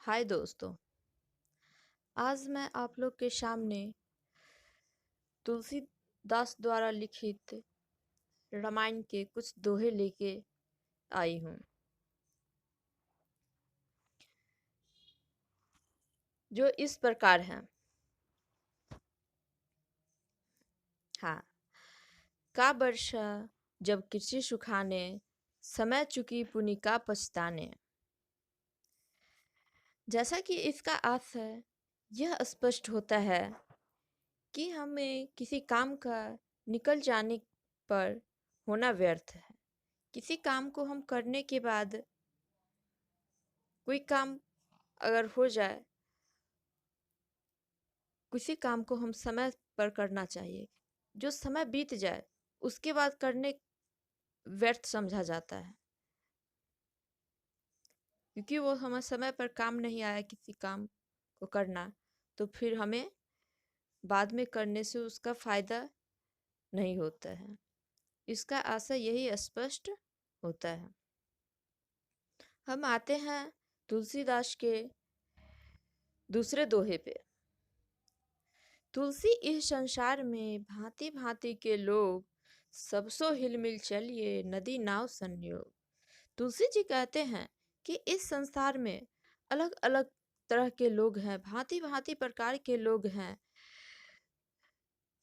हाय दोस्तों। आज मैं आप लोग के सामने तुलसीदास द्वारा लिखित रामायण के कुछ दोहे लेके आई हूँ, जो इस प्रकार हैं। हाँ। का वर्षा जब कृषि सुखाने, समय चुकी पुनि का पछताने। जैसा कि इसका आशय यह स्पष्ट होता है कि हमें किसी काम का निकल जाने पर होना व्यर्थ है। किसी काम को हम करने के बाद कोई काम अगर हो जाए, किसी काम को हम समय पर करना चाहिए। जो समय बीत जाए उसके बाद करने व्यर्थ समझा जाता है, क्योंकि वो हमें समय पर काम नहीं आया किसी काम को करना, तो फिर हमें बाद में करने से उसका फायदा नहीं होता है। इसका आशय यही स्पष्ट होता है। हम आते हैं तुलसीदास के दूसरे दोहे पे। तुलसी इस संसार में भांति भांति के लोग, सबसो हिलमिल चलिए नदी नाव संयोग। तुलसी जी कहते हैं कि इस संसार में अलग अलग तरह के लोग हैं, भांति भांति प्रकार के लोग हैं।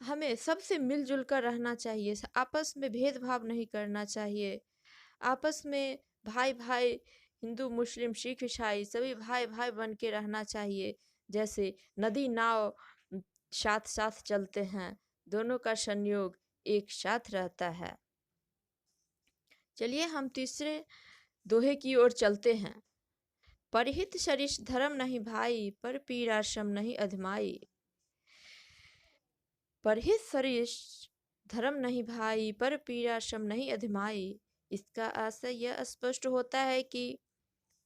हमें सबसे मिलजुल कर रहना चाहिए, आपस में भेदभाव नहीं करना चाहिए। आपस में भाई भाई, हिंदू मुस्लिम सिख ईसाई सभी भाई भाई बन के रहना चाहिए। जैसे नदी नाव साथ साथ चलते हैं, दोनों का संयोग एक साथ रहता है। चलिए हम तीसरे दोहे की ओर चलते हैं। परहित सरिस धर्म नहीं भाई, पर पीरा श्रम नहीं अधमाई। परहित सरिस धर्म नहीं भाई, पर पीरा श्रम नहीं अधमाई। इसका आशय यह स्पष्ट होता है कि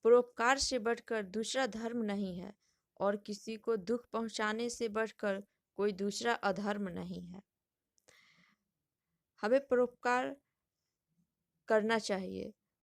परोपकार से बढ़कर दूसरा धर्म नहीं है, और किसी को दुख पहुंचाने से बढ़कर कोई दूसरा अधर्म नहीं है। हमें परोपकार करना चाहिए,